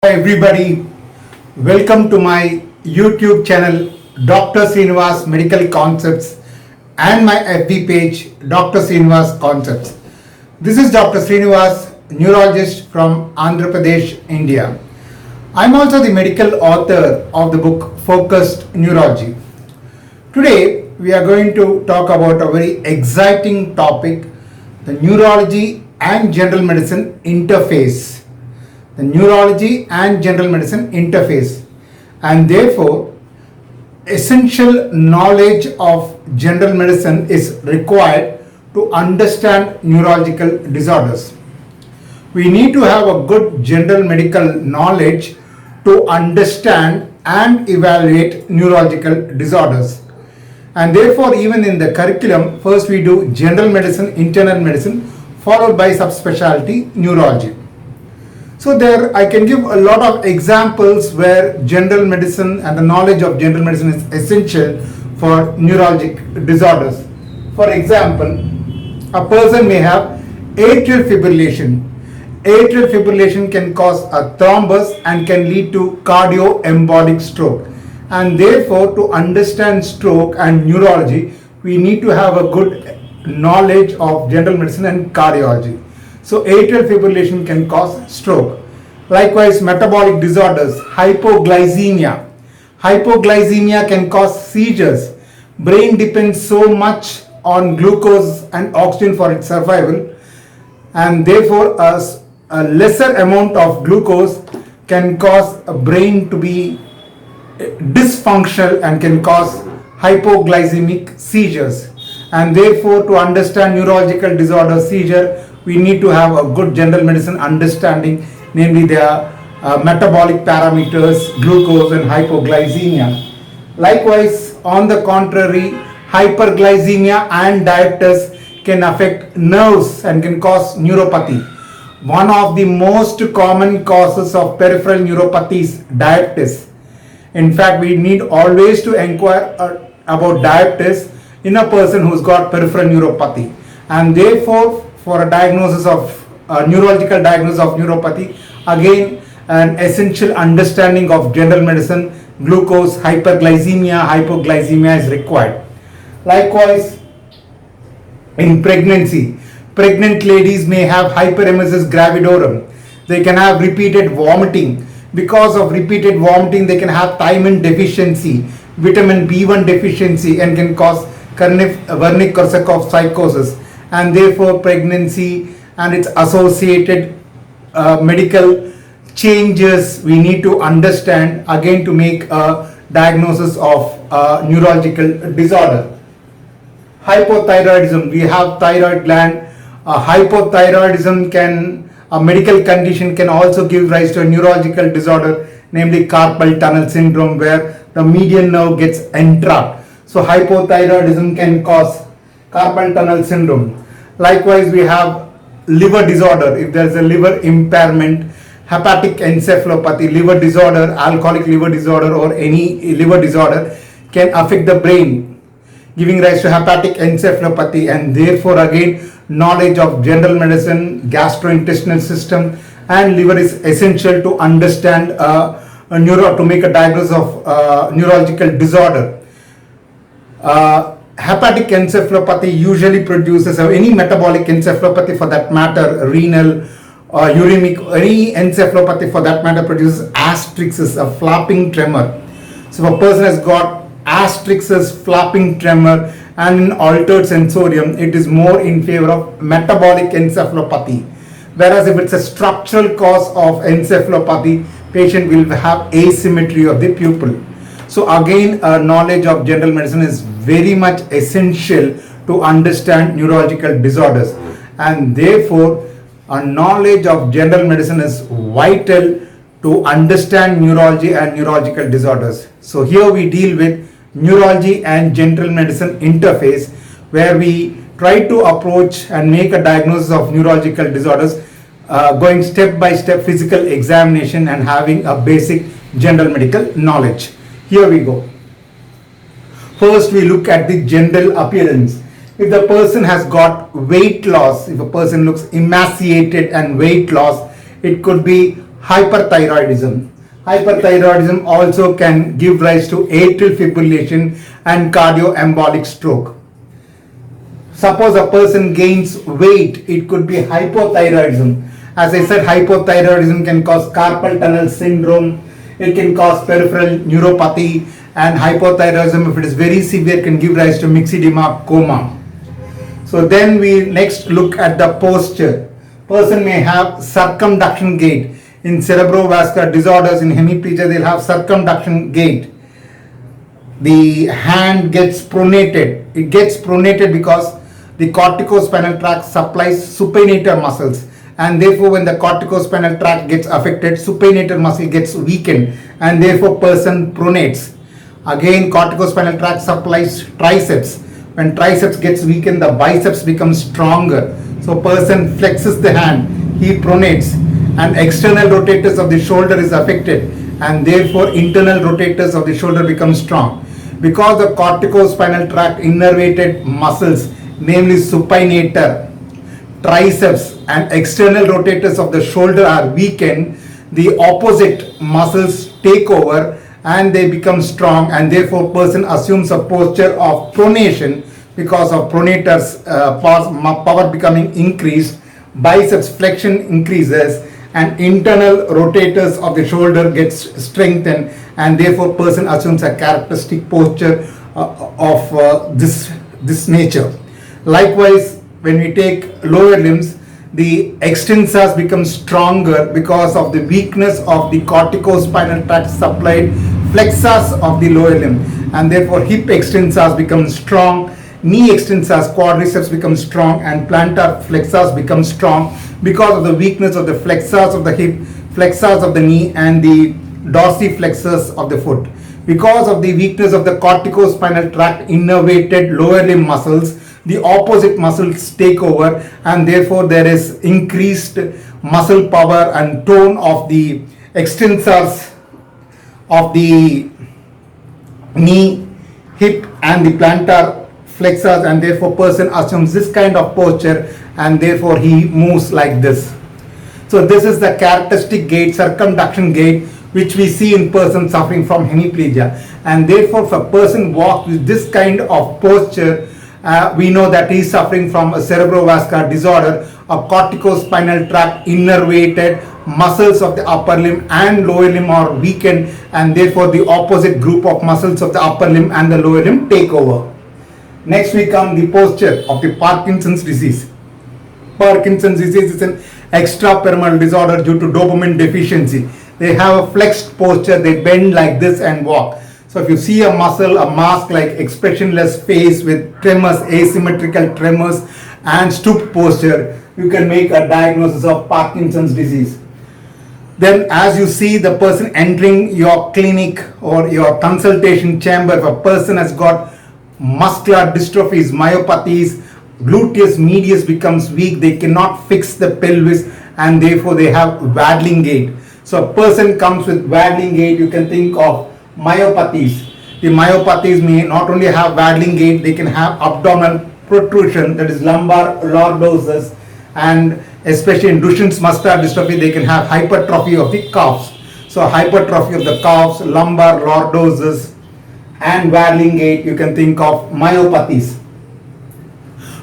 Hi everybody, welcome to my YouTube channel Dr. Sreenivas Medical Concepts and my FB page Dr. Sreenivas Concepts. This is Dr. Sreenivas, neurologist from Andhra Pradesh, India. I am also the medical author of the book Focused Neurology. Today we are going to talk about a very exciting topic, the neurology and general medicine interface. The neurology and general medicine interface, and therefore essential knowledge of general medicine is required to understand neurological disorders. We need to have a good general medical knowledge to understand and evaluate neurological disorders, and therefore even in the curriculum first we do general medicine, internal medicine, followed by subspecialty neurology. So there I can give a lot of examples where general medicine and the knowledge of general medicine is essential for neurologic disorders. For example, a person may have atrial fibrillation. Atrial fibrillation can cause a thrombus and can lead to cardioembolic stroke. And therefore, to understand stroke and neurology, we need to have a good knowledge of general medicine and cardiology. So atrial fibrillation can cause stroke. Likewise, metabolic disorders, hypoglycemia. Hypoglycemia can cause seizures. Brain depends so much on glucose and oxygen for its survival, and therefore a lesser amount of glucose can cause a brain to be dysfunctional and can cause hypoglycemic seizures. And therefore, to understand neurological disorder seizure, we need to have a good general medicine understanding, namely their metabolic parameters, glucose and hypoglycemia. Likewise, on the contrary, hyperglycemia and diabetes can affect nerves and can cause neuropathy. One of the most common causes of peripheral neuropathy is diabetes. In fact, we need always to inquire about diabetes in a person who's got peripheral neuropathy, and therefore for a diagnosis of neurological diagnosis of neuropathy, again an essential understanding of general medicine, glucose, hyperglycemia, hypoglycemia is required. Likewise, in pregnancy, pregnant ladies may have hyperemesis gravidorum. They can have repeated vomiting. Because of repeated vomiting, they can have thiamine deficiency, vitamin B1 deficiency, and can cause Wernicke-Korsakoff psychosis. And therefore pregnancy and its associated medical changes we need to understand again to make a diagnosis of neurological disorder. Hypothyroidism, we have thyroid gland. Hypothyroidism can, a medical condition, can also give rise to a neurological disorder, namely carpal tunnel syndrome, where the median nerve gets entrapped. So hypothyroidism can cause carpal tunnel syndrome. Likewise, we have liver disorder. If there is a liver impairment, hepatic encephalopathy, liver disorder, alcoholic liver disorder, or any liver disorder can affect the brain, giving rise to hepatic encephalopathy. And therefore again, knowledge of general medicine, gastrointestinal system and liver is essential to understand to make a diagnosis of neurological disorder. Hepatic encephalopathy usually produces, or any metabolic encephalopathy for that matter, renal or uremic, any encephalopathy for that matter produces asterixis, a flapping tremor. So if a person has got asterixis, flapping tremor and an altered sensorium, it is more in favor of metabolic encephalopathy. Whereas if it's a structural cause of encephalopathy, patient will have asymmetry of the pupil. So again, knowledge of general medicine is very much essential to understand neurological disorders, and therefore a knowledge of general medicine is vital to understand neurology and neurological disorders. So here we deal with neurology and general medicine interface, where we try to approach and make a diagnosis of neurological disorders going step by step physical examination and having a basic general medical knowledge. Here we go. First, we look at the general appearance. If the person has got weight loss, if a person looks emaciated and weight loss, it could be hyperthyroidism. Hyperthyroidism also can give rise to atrial fibrillation and cardioembolic stroke. Suppose a person gains weight, it could be hypothyroidism. As I said, hypothyroidism can cause carpal tunnel syndrome, it can cause peripheral neuropathy, and hypothyroidism, if it is very severe, can give rise to myxedema, coma. So then we next look at the posture. Person may have circumduction gait. In cerebrovascular disorders, in hemiplegia, they'll have circumduction gait. The hand gets pronated. It gets pronated because the corticospinal tract supplies supinator muscles, and therefore when the corticospinal tract gets affected, supinator muscle gets weakened, and therefore person pronates. Again, corticospinal tract supplies triceps. When triceps gets weakened, the biceps becomes stronger. So person flexes the hand, he pronates, and external rotators of the shoulder is affected, and therefore internal rotators of the shoulder become strong. Because the corticospinal tract innervated muscles, namely supinator, triceps, and external rotators of the shoulder are weakened, the opposite muscles take over and they become strong, and therefore person assumes a posture of pronation because of pronators power becoming increased, biceps flexion increases, and internal rotators of the shoulder gets strengthened, and therefore person assumes a characteristic posture of this nature. Likewise, when we take lower limbs, the extensors become stronger because of the weakness of the corticospinal tract supplied flexors of the lower limb, and therefore hip extensors become strong, knee extensors, quadriceps become strong, and plantar flexors become strong because of the weakness of the flexors of the hip, flexors of the knee, and the dorsiflexors of the foot. Because of the weakness of the corticospinal tract innervated lower limb muscles, the opposite muscles take over, and therefore there is increased muscle power and tone of the extensors of the knee, hip, and the plantar flexors, and therefore person assumes this kind of posture, and therefore he moves like this. So this is the characteristic gait, circumduction gait, which we see in persons suffering from hemiplegia, and therefore if a person walks with this kind of posture, we know that he is suffering from a cerebrovascular disorder. A corticospinal tract innervated muscles of the upper limb and lower limb are weakened, and therefore the opposite group of muscles of the upper limb and the lower limb take over. Next we come the posture of the Parkinson's disease. Parkinson's disease is an extrapyramidal disorder due to dopamine deficiency. They have a flexed posture, they bend like this and walk. So if you see a muscle, a mask like expressionless face with tremors, asymmetrical tremors, and stooped posture, you can make a diagnosis of Parkinson's disease. Then as you see the person entering your clinic or your consultation chamber, if a person has got muscular dystrophies, myopathies, gluteus medius becomes weak, they cannot fix the pelvis, and therefore they have waddling gait. So a person comes with waddling gait, you can think of myopathies. The myopathies may not only have waddling gait, they can have abdominal protrusion, that is lumbar lordosis, and especially in Duchenne's muscular dystrophy, they can have hypertrophy of the calves. So hypertrophy of the calves, lumbar lordosis, and waddling gait, you can think of myopathies.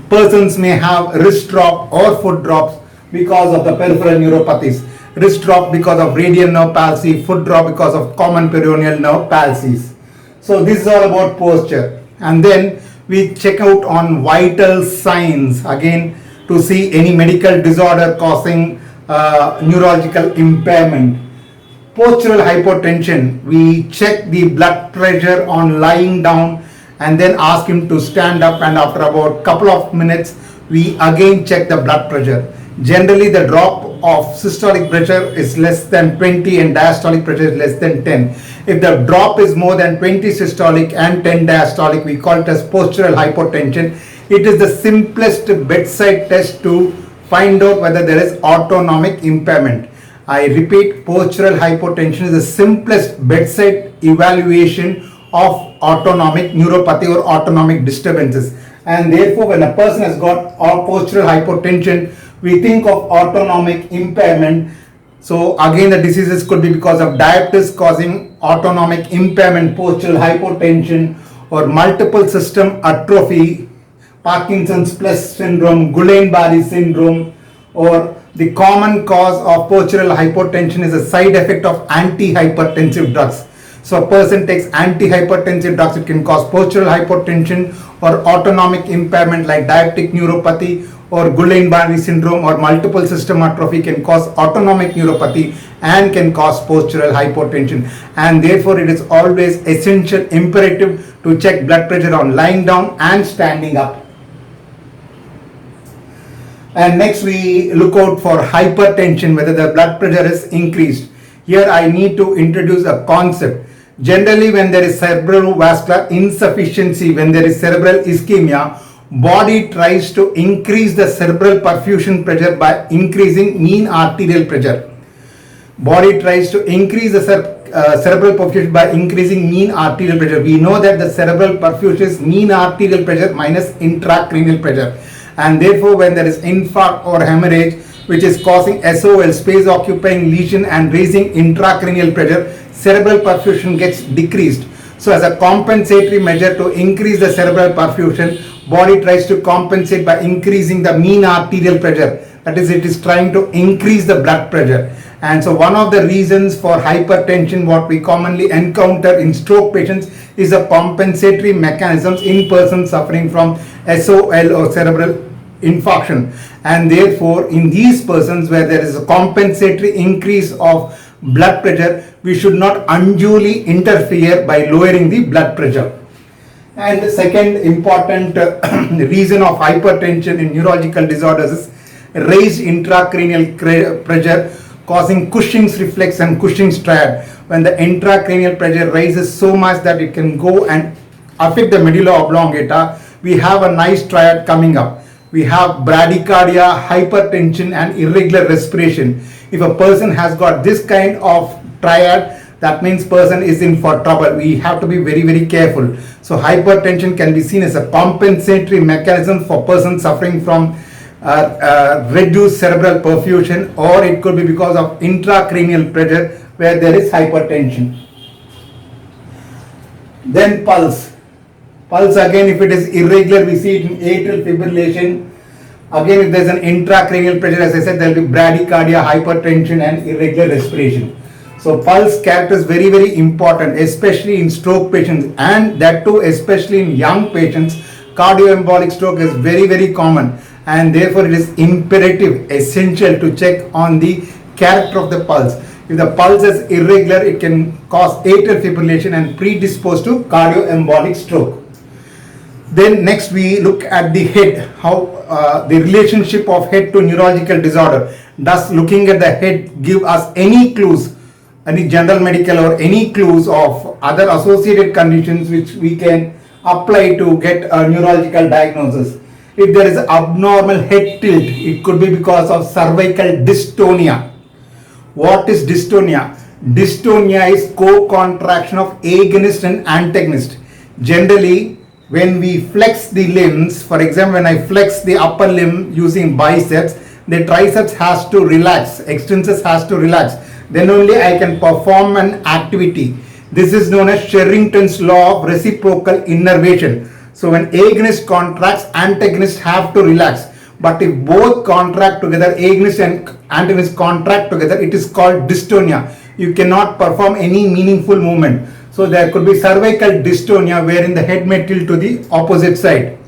Persons may have wrist drop or foot drops because of the peripheral neuropathies. Wrist drop because of radial nerve palsy, foot drop because of common peroneal nerve palsies. So this is all about posture. And then we check out on vital signs again to see any medical disorder causing neurological impairment. Postural hypotension, we check the blood pressure on lying down and then ask him to stand up, and after about couple of minutes we again check the blood pressure. Generally the drop of systolic pressure is less than 20 and diastolic pressure is less than 10. If the drop is more than 20 systolic and 10 diastolic, we call it as postural hypotension. It is the simplest bedside test to find out whether there is autonomic impairment. I repeat, postural hypotension is the simplest bedside evaluation of autonomic neuropathy or autonomic disturbances, and therefore when a person has got postural hypotension, we think of autonomic impairment. So again, the diseases could be because of diabetes causing autonomic impairment, postural hypotension, or multiple system atrophy, Parkinson's plus syndrome, Guillain-Barré syndrome, or the common cause of postural hypotension is a side effect of antihypertensive drugs. So a person takes antihypertensive drugs, it can cause postural hypotension or autonomic impairment like diabetic neuropathy, or Guillain-Barré syndrome or multiple system atrophy can cause autonomic neuropathy and can cause postural hypotension. And therefore it is always essential, imperative to check blood pressure on lying down and standing up. And next we look out for hypertension, whether the blood pressure is increased. Here I need to introduce a concept. Generally, when there is cerebrovascular insufficiency, when there is cerebral ischemia, body tries to increase the cerebral perfusion pressure by increasing mean arterial pressure. Body tries to increase the cerebral perfusion by increasing mean arterial pressure. We know that the cerebral perfusion is mean arterial pressure minus intracranial pressure. And therefore, when there is infarct or hemorrhage, which is causing SOL, space occupying lesion, and raising intracranial pressure, cerebral perfusion gets decreased. So as a compensatory measure to increase the cerebral perfusion, body tries to compensate by increasing the mean arterial pressure. That is, it is trying to increase the blood pressure. And so one of the reasons for hypertension, what we commonly encounter in stroke patients, is a compensatory mechanisms in persons suffering from SOL or cerebral infarction. And therefore, in these persons where there is a compensatory increase of blood pressure, we should not unduly interfere by lowering the blood pressure. And the second important reason of hypertension in neurological disorders is raised intracranial pressure causing Cushing's reflex and Cushing's triad. When the intracranial pressure rises so much that it can go and affect the medulla oblongata, we have a nice triad coming up. We have bradycardia, hypertension, and irregular respiration. If a person has got this kind of triad, that means person is in for trouble. We have to be very, very careful. So hypertension can be seen as a compensatory mechanism for persons suffering from reduced cerebral perfusion, or it could be because of intracranial pressure where there is hypertension. Then pulse. Pulse again, if it is irregular, we see it in atrial fibrillation. Again, if there is an intracranial pressure, as I said, there will be bradycardia, hypertension, and irregular respiration. So pulse character is very, very important, especially in stroke patients, and that too especially in young patients. Cardioembolic stroke is very, very common, and therefore it is imperative, essential to check on the character of the pulse. If the pulse is irregular, it can cause atrial fibrillation and predispose to cardioembolic stroke. Then next we look at the head, how the relationship of head to neurological disorder. Does looking at the head give us any clues, any general medical or any clues of other associated conditions which we can apply to get a neurological diagnosis? If there is abnormal head tilt, it could be because of cervical dystonia. What is dystonia? Dystonia is co-contraction of agonist and antagonist. Generally, when we flex the limbs, for example, when I flex the upper limb using biceps, the triceps has to relax, extensors has to relax. Then only I can perform an activity. This is known as Sherrington's law of reciprocal innervation. So when agonist contracts, antagonists have to relax. But if both contract together, agonist and antagonist contract together, it is called dystonia. You cannot perform any meaningful movement. So there could be cervical dystonia wherein the head may tilt to the opposite side.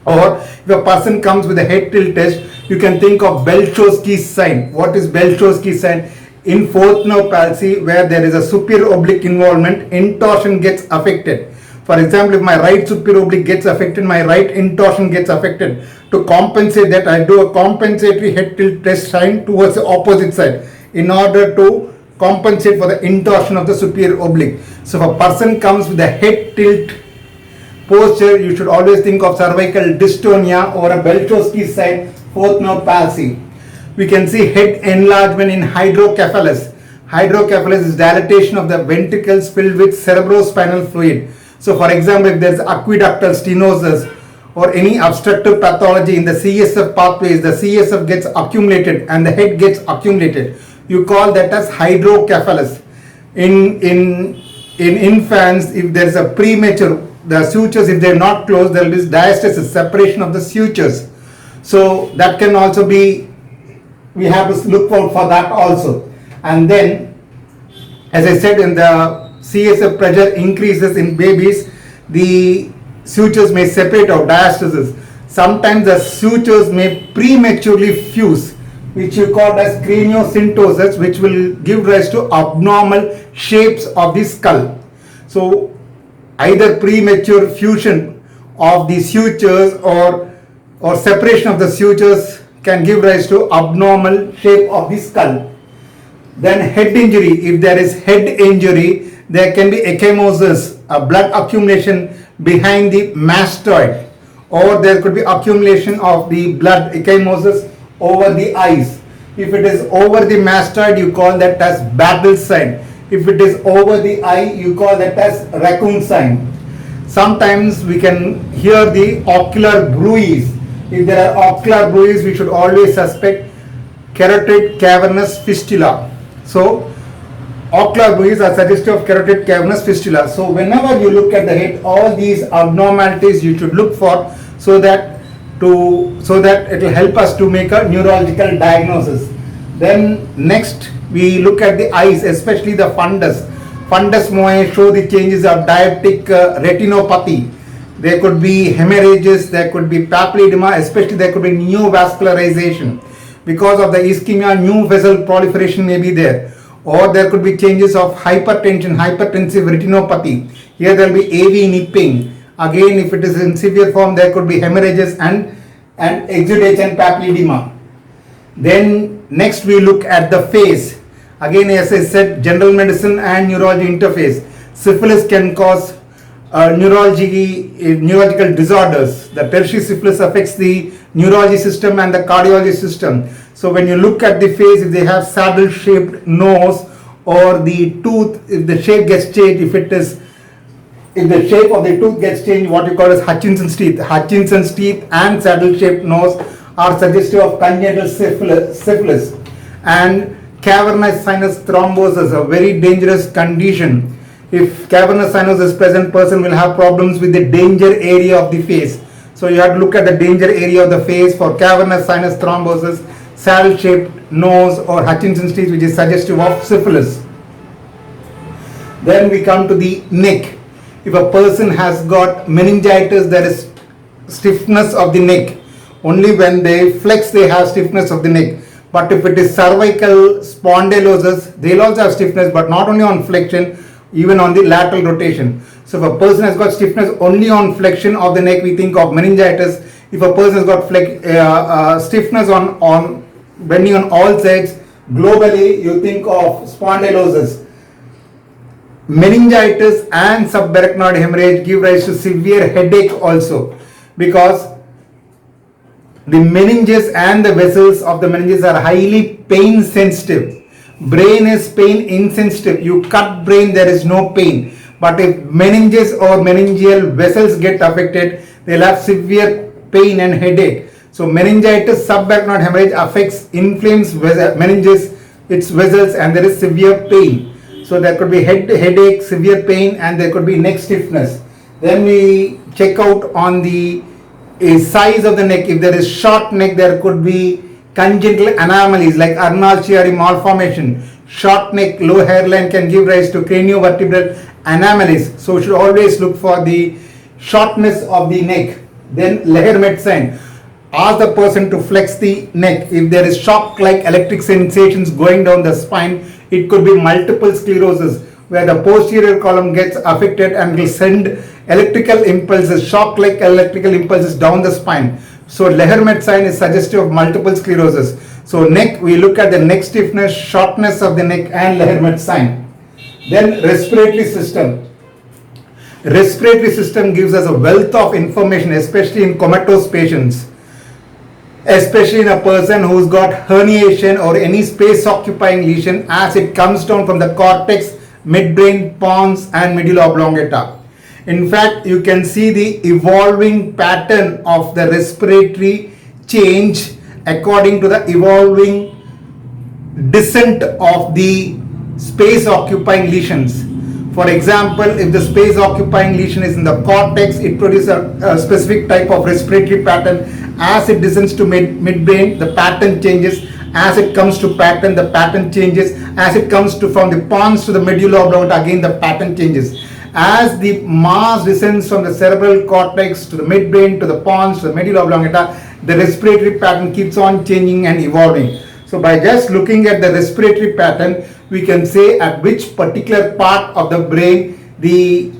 Or if a person comes with a head tilt test, you can think of Belshaw-Skee's sign. What is Belshaw-Skee's sign? In fourth nerve palsy, where there is a superior oblique involvement, intorsion gets affected. For example, if my right superior oblique gets affected, my right intorsion gets affected. To compensate that, I do a compensatory head tilt test sign towards the opposite side in order to compensate for the intorsion of the superior oblique. So if a person comes with a head tilt posture, you should always think of cervical dystonia or a Belshaw-Skee's sign, fourth nerve palsy. We can see head enlargement in hydrocephalus. Hydrocephalus is dilatation of the ventricles filled with cerebrospinal fluid. So for example, if there is aqueductal stenosis or any obstructive pathology in the CSF pathways, the CSF gets accumulated and the head gets accumulated. you call that as hydrocephalus. In infants, if there is a premature, the sutures, if they are not closed, there will be diastasis, separation of the sutures. So that can also be, we have to look out for that also. And then, as I said, in the CSF pressure increases in babies, the sutures may separate out, diastasis. Sometimes the sutures may prematurely fuse, which you call as craniosynostosis, which will give rise to abnormal shapes of the skull. So either premature fusion of the sutures or separation of the sutures can give rise to abnormal shape of the skull. Then head injury, if there is head injury, there can be ecchymosis, a blood accumulation behind the mastoid, or there could be accumulation of the blood, ecchymosis, over the eyes. If it is over the mastoid, you call that as Battle sign. If it is over the eye, you call that as raccoon sign. Sometimes we can hear the ocular bruise. If there are ocular bruise, we should always suspect carotid cavernous fistula. So ocular bruise are suggestive of carotid cavernous fistula. So whenever you look at the head, all these abnormalities you should look for, so that it will help us to make a neurological diagnosis. Then next we look at the eyes, especially the fundus. Fundus moe show the changes of diabetic retinopathy. There could be hemorrhages, there could be papilledema, especially there could be neovascularization. Because of the ischemia, new vessel proliferation may be there. Or there could be changes of hypertension, hypertensive retinopathy. Here there will be AV nipping. Again, if it is in severe form, there could be hemorrhages and exudation, papilledema. Then next we look at the face. Again, as I said, general medicine and neurology interface. Syphilis can cause neurological disorders. The tertiary syphilis affects the neurology system and the cardiology system. So when you look at the face, if they have saddle shaped nose, or the tooth, if the shape gets changed, if the shape of the tooth gets changed, what you call as Hutchinson's teeth. Hutchinson's teeth and saddle shaped nose are suggestive of congenital syphilis. And cavernous sinus thrombosis, a very dangerous condition. If cavernous sinus is present, person will have problems with the danger area of the face. So you have to look at the danger area of the face for cavernous sinus thrombosis, saddle shaped nose, or Hutchinson's teeth, which is suggestive of syphilis. Then we come to the neck. If a person has got meningitis, there is stiffness of the neck. Only when they flex they have stiffness of the neck. But if it is cervical spondylosis, they'll also have stiffness, but not only on flexion, even on the lateral rotation. So if a person has got stiffness only on flexion of the neck, we think of meningitis. If a person has got stiffness on bending on all sides, globally you think of spondylosis. Meningitis and subarachnoid hemorrhage give rise to severe headache also, because the meninges and the vessels of the meninges are highly pain sensitive. Brain is pain insensitive. You cut brain, there is no pain. But if meninges or meningeal vessels get affected, they'll have severe pain and headache. So meningitis, subarachnoid hemorrhage affects, inflames meninges, its vessels, and there is severe pain. So there could be headache, severe pain, and there could be neck stiffness. Then we check out on the size of the neck. If there is short neck, there could be congenital anomalies like Arnold-Chiari malformation. Short neck, low hairline can give rise to craniovertebral anomalies. So we should always look for the shortness of the neck. Then Lehermet sign. Ask the person to flex the neck. If there is shock-like electric sensations going down the spine, it could be multiple sclerosis, where the posterior column gets affected and will send electrical impulses, shock-like electrical impulses down the spine. So Lehermet sign is suggestive of multiple sclerosis. So neck, we look at the neck stiffness, shortness of the neck, and Lehermet sign. Then respiratory system. Respiratory system gives us a wealth of information, especially in comatose patients. Especially in a person who's got herniation or any space occupying lesion, as it comes down from the cortex, midbrain, pons, and medulla oblongata. In fact, you can see the evolving pattern of the respiratory change according to the evolving descent of the space occupying lesions. For example, if the space occupying lesion is in the cortex, it produces a specific type of respiratory pattern. As it descends to midbrain, the pattern changes. As it comes to pattern, the pattern changes. As it comes to from the pons to the medulla oblongata, again the pattern changes. As the mass descends from the cerebral cortex to the midbrain to the pons to the medulla oblongata, the respiratory pattern keeps on changing and evolving. So by just looking at the respiratory pattern, we can say at which particular part of the brain the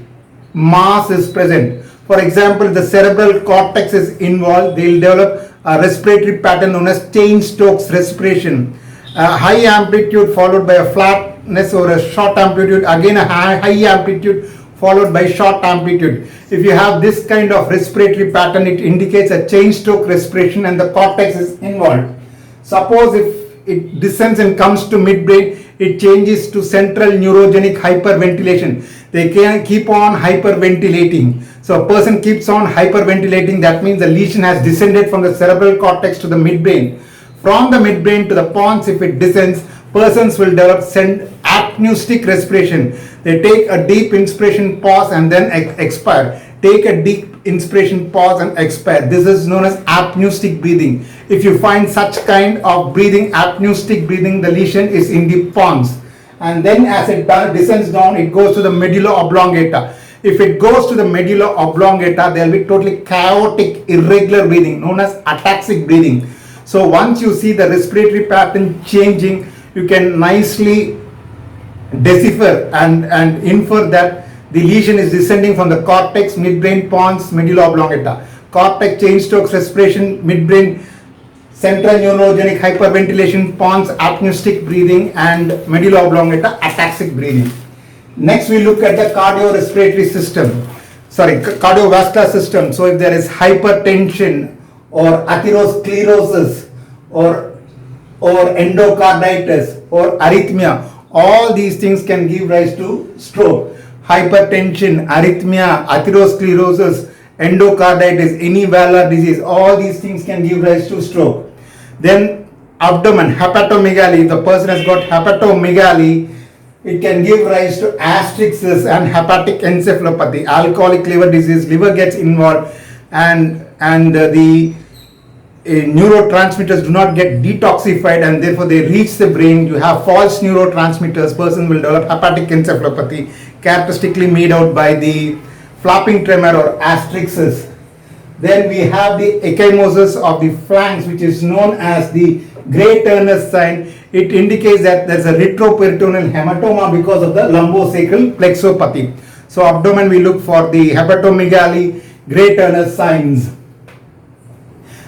mass is present. For example, if the cerebral cortex is involved, they will develop a respiratory pattern known as Cheyne-Stokes respiration. A high amplitude followed by a flatness or a short amplitude, again a high amplitude followed by short amplitude. If you have this kind of respiratory pattern, it indicates a Cheyne-Stokes respiration and the cortex is involved. Suppose if it descends and comes to midbrain, it changes to central neurogenic hyperventilation. They can keep on hyperventilating. So a person keeps on hyperventilating, that means the lesion has descended from the cerebral cortex to the midbrain. From the midbrain to the pons, if it descends, persons will develop apneic respiration. They take a deep inspiration, pause and then expire. Take a deep inspiration, pause and expire. This is known as apneic breathing. If you find such kind of breathing, apneic breathing, the lesion is in the pons. And then as it descends down, it goes to the medulla oblongata. If it goes to the medulla oblongata, there will be totally chaotic, irregular breathing known as ataxic breathing. So once you see the respiratory pattern changing, you can nicely decipher and infer that the lesion is descending from the cortex, midbrain, pons, medulla oblongata. Cortex, Cheyne-Stokes respiration, midbrain, central neurogenic hyperventilation, pons, apneic breathing, and medulla oblongata, ataxic breathing. Next, we look at the cardiovascular system. So if there is hypertension or atherosclerosis or endocarditis or arrhythmia, all these things can give rise to stroke. Hypertension, arrhythmia, atherosclerosis, endocarditis, any valvular disease, all these things can give rise to stroke. Then abdomen, hepatomegaly, if the person has got hepatomegaly, it can give rise to asterixis and hepatic encephalopathy. Alcoholic liver disease, liver gets involved and the neurotransmitters do not get detoxified and therefore they reach the brain. You have false neurotransmitters, person will develop hepatic encephalopathy, characteristically made out by the flapping tremor or asterixis. Then we have the ecchymosis of the flanks, which is known as the Gray Turner's sign. It indicates that there is a retroperitoneal hematoma because of the lumbosacral plexopathy. So abdomen, we look for the hepatomegaly, Gray Turner's signs.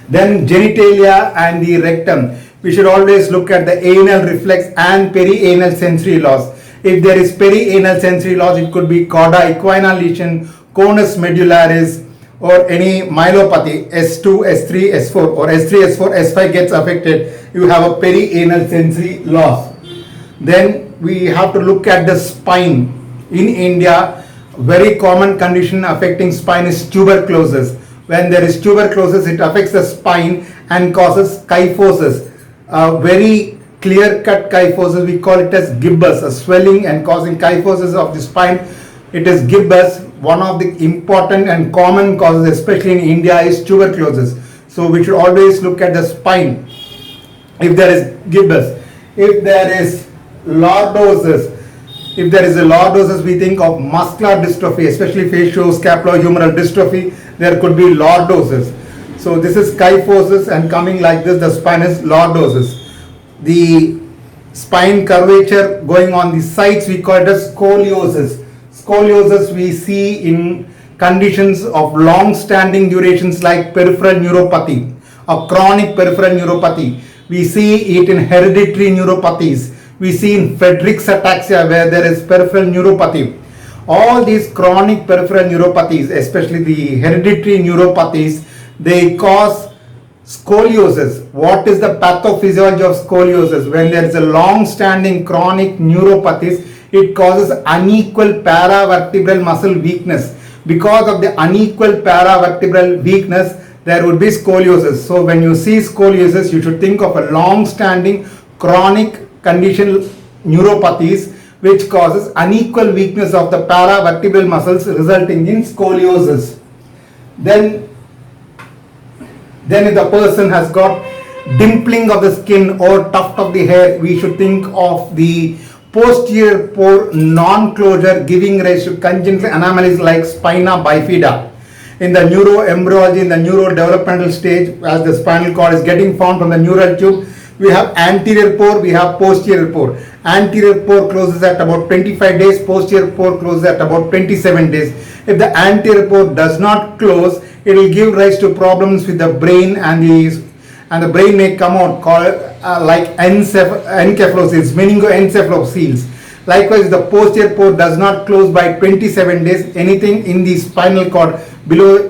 Then genitalia and the rectum. We should always look at the anal reflex and perianal sensory loss. If there is perianal sensory loss, it could be cauda equina lesion, conus medullaris, or any myelopathy, S2, S3, S4, or S3, S4, S5 gets affected, you have a perianal sensory loss. Then we have to look at the spine. In India, very common condition affecting spine is tuberculosis. When there is tuberculosis, it affects the spine and causes kyphosis. Very clear-cut kyphosis, we call it as gibbous, a swelling and causing kyphosis of the spine. It is gibbous. One of the important and common causes, especially in India, is tuberculosis. So we should always look at the spine. If there is gibbous, if there is lordosis, we think of muscular dystrophy, especially facioscapulohumeral dystrophy. There could be lordosis. So this is kyphosis, and coming like this, the spine is lordosis. The spine curvature going on the sides, we call it as scoliosis. Scoliosis we see in conditions of long-standing durations like peripheral neuropathy or chronic peripheral neuropathy. We see it in hereditary neuropathies. We see in Friedreich's ataxia where there is peripheral neuropathy. All these chronic peripheral neuropathies, especially the hereditary neuropathies, they cause scoliosis. What is the pathophysiology of scoliosis? When there is a long-standing chronic neuropathies, it causes unequal paravertebral muscle weakness. Because of the unequal paravertebral weakness, there would be scoliosis. So when you see scoliosis, you should think of a long-standing chronic condition neuropathies which causes unequal weakness of the paravertebral muscles resulting in scoliosis. Then if the person has got dimpling of the skin or tuft of the hair, we should think of the posterior pore non-closure giving rise to congenital anomalies like spina bifida. In the neuroembryology, in the neurodevelopmental stage, as the spinal cord is getting formed from the neural tube, we have anterior pore, we have posterior pore. Anterior pore closes at about 25 days, posterior pore closes at about 27 days. If the anterior pore does not close, it will give rise to problems with the brain, and the brain may come out called like encephalosis, meningoencephalocele. Likewise, the posterior pore does not close by 27 days. Anything in the spinal cord below,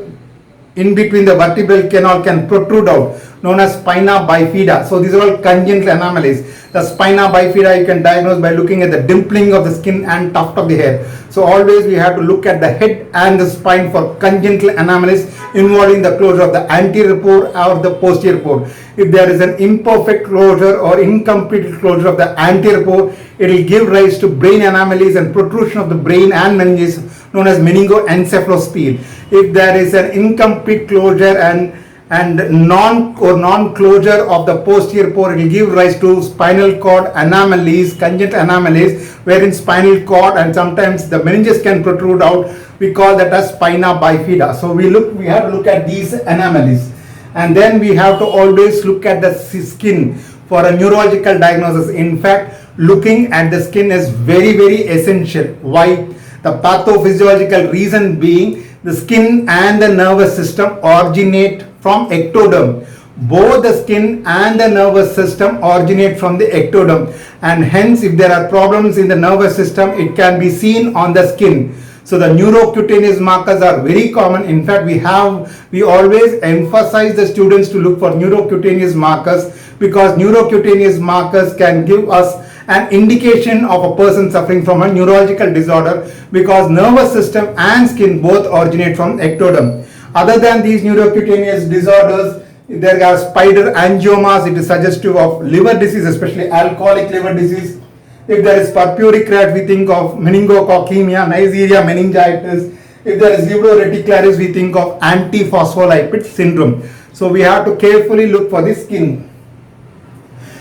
in between the vertebral canal, can protrude out, known as spina bifida. So these are all congenital anomalies. The spina bifida you can diagnose by looking at the dimpling of the skin and tuft of the hair. So always we have to look at the head and the spine for congenital anomalies involving the closure of the anterior pore or the posterior pore. If there is an imperfect closure or incomplete closure of the anterior pore, it will give rise to brain anomalies and protrusion of the brain and meninges, known as meningoencephalocele. If there is an incomplete closure and non-closure of the posterior pore, it will give rise to spinal cord anomalies, congenital anomalies, wherein spinal cord and sometimes the meninges can protrude out. We call that as spina bifida. So we have to look at these anomalies, and then we have to always look at the skin for a neurological diagnosis. In fact, looking at the skin is very, very essential. Why? The pathophysiological reason being, the skin and the nervous system originate from ectoderm. Both the skin and the nervous system originate from the ectoderm, and hence if there are problems in the nervous system, it can be seen on the skin. So the neurocutaneous markers are very common. In fact, we always emphasize the students to look for neurocutaneous markers, because neurocutaneous markers can give us an indication of a person suffering from a neurological disorder, because nervous system and skin both originate from ectoderm. Other than these neurocutaneous disorders, there are spider angiomas. It is suggestive of liver disease, especially alcoholic liver disease. If there is purpuric rat, we think of meningococcemia, Neisseria meningitis. If there is libro reticularis, we think of antiphospholipid syndrome. So we have to carefully look for the skin.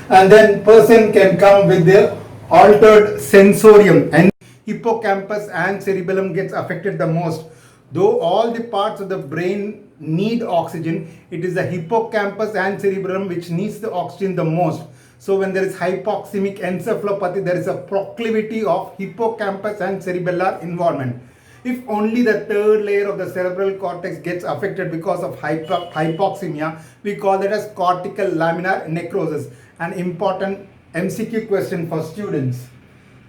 And then person can come with the altered sensorium, and hippocampus and cerebellum gets affected the most. Though all the parts of the brain need oxygen, it is the hippocampus and cerebellum which needs the oxygen the most. So when there is hypoxemic encephalopathy, there is a proclivity of hippocampus and cerebellar involvement. If only the third layer of the cerebral cortex gets affected because of hypoxemia, we call that as cortical laminar necrosis. An important MCQ question for students.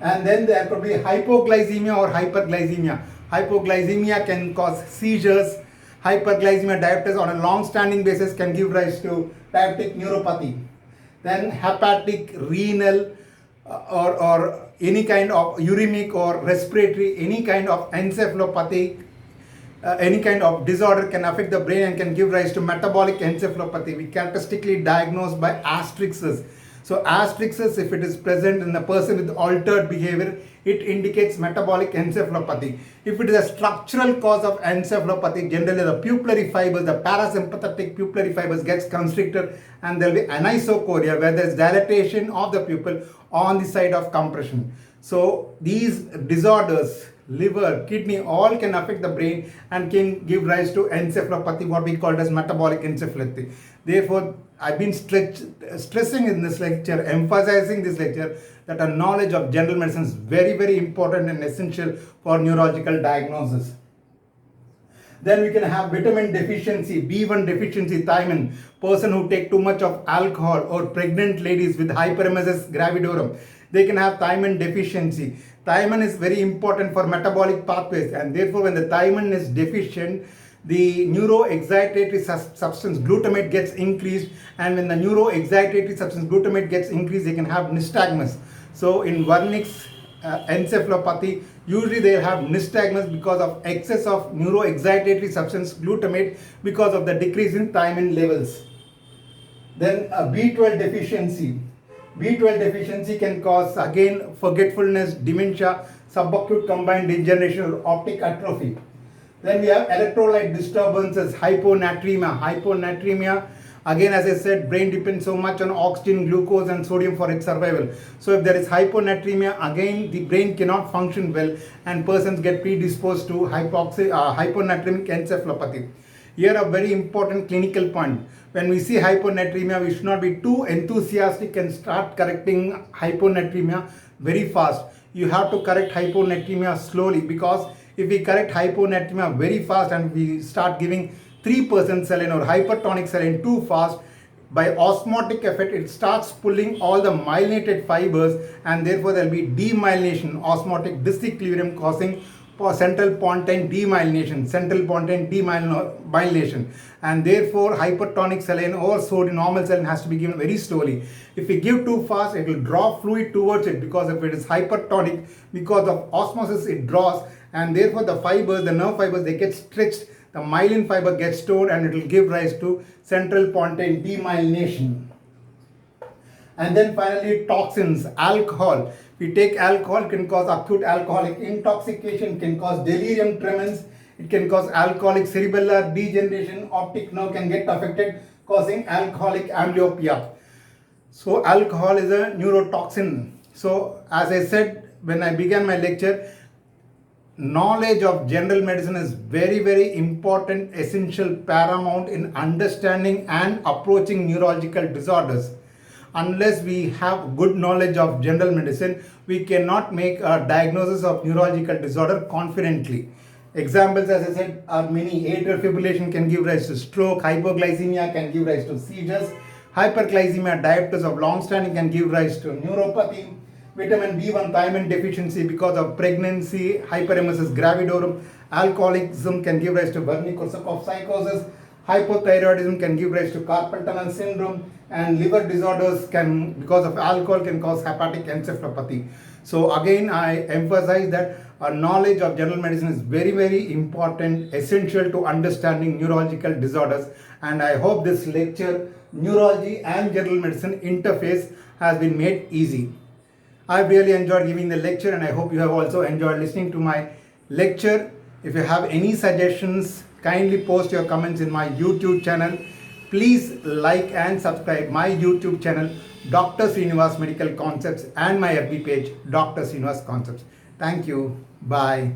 And then there could be hypoglycemia or hyperglycemia. Hypoglycemia can cause seizures. Hyperglycemia diabetes on a long-standing basis can give rise to diabetic neuropathy. Then hepatic, renal, or any kind of uremic or respiratory, any kind of encephalopathy, any kind of disorder can affect the brain and can give rise to metabolic encephalopathy. We characteristically diagnose by asterixis. So asterixis, if it is present in a person with altered behavior, it indicates metabolic encephalopathy. If it is a structural cause of encephalopathy, generally the pupillary fibers, the parasympathetic pupillary fibers gets constricted, and there will be anisocoria, where there is dilatation of the pupil on the side of compression. So these disorders, liver, kidney, all can affect the brain and can give rise to encephalopathy, what we call as metabolic encephalopathy. Therefore, I've been stressing in this lecture, emphasizing this lecture, that a knowledge of general medicine is very, very important and essential for neurological diagnosis. Then we can have vitamin deficiency, B1 deficiency, thiamine, person who take too much of alcohol, or pregnant ladies with hyperemesis gravidorum, they can have thiamine deficiency. Thiamine is very important for metabolic pathways, and therefore when the thiamine is deficient, the neuroexcitatory substance glutamate gets increased, and when the neuroexcitatory substance glutamate gets increased, they can have nystagmus. So in Wernicke's encephalopathy, usually they have nystagmus because of excess of neuroexcitatory substance glutamate because of the decrease in thiamine levels. Then a B12 deficiency. B12 deficiency can cause again forgetfulness, dementia, subacute combined degeneration or optic atrophy. Then we have electrolyte disturbances, hyponatremia. Hyponatremia, again as I said, brain depends so much on oxygen, glucose and sodium for its survival. So if there is hyponatremia, again the brain cannot function well and persons get predisposed to hyponatremic encephalopathy. Here a very important clinical point. When we see hyponatremia, we should not be too enthusiastic and start correcting hyponatremia very fast. You have to correct hyponatremia slowly, because if we correct hyponatremia very fast and we start giving 3% saline or hypertonic saline too fast, by osmotic effect it starts pulling all the myelinated fibers and therefore there will be demyelination, osmotic disequilibrium causing central pontine demyelination, and therefore hypertonic saline or sodium normal saline has to be given very slowly. If we give too fast, it will draw fluid towards it, because if it is hypertonic, because of osmosis it draws, and therefore the fibers, the nerve fibers, they get stretched, the myelin fiber gets stored and it will give rise to central pontine demyelination. And then finally toxins, alcohol. We take alcohol, can cause acute alcoholic intoxication, can cause delirium tremens, it can cause alcoholic cerebellar degeneration, optic nerve can get affected, causing alcoholic amblyopia. So alcohol is a neurotoxin. So as I said when I began my lecture, knowledge of general medicine is very, very important, essential, paramount in understanding and approaching neurological disorders. Unless we have good knowledge of general medicine, we cannot make a diagnosis of neurological disorder confidently. Examples, as I said, are many. Atrial fibrillation can give rise to stroke, hypoglycemia can give rise to seizures, hyperglycemia, diabetes of long standing can give rise to neuropathy, vitamin B1 thiamine deficiency because of pregnancy, hyperemesis gravidorum, alcoholism can give rise to Wernicke-Korsakoff psychosis, hypothyroidism can give rise to carpal tunnel syndrome, and liver disorders can, because of alcohol, can cause hepatic encephalopathy. So again, I emphasize that a knowledge of general medicine is very, very important, essential to understanding neurological disorders. And I hope this lecture, neurology and general medicine interface, has been made easy. I really enjoyed giving the lecture, and I hope you have also enjoyed listening to my lecture. If you have any suggestions, kindly post your comments in my YouTube channel. Please like and subscribe my YouTube channel, Dr. Sreenivas Medical Concepts, and my FB page, Dr. Sreenivas Concepts. Thank you. Bye.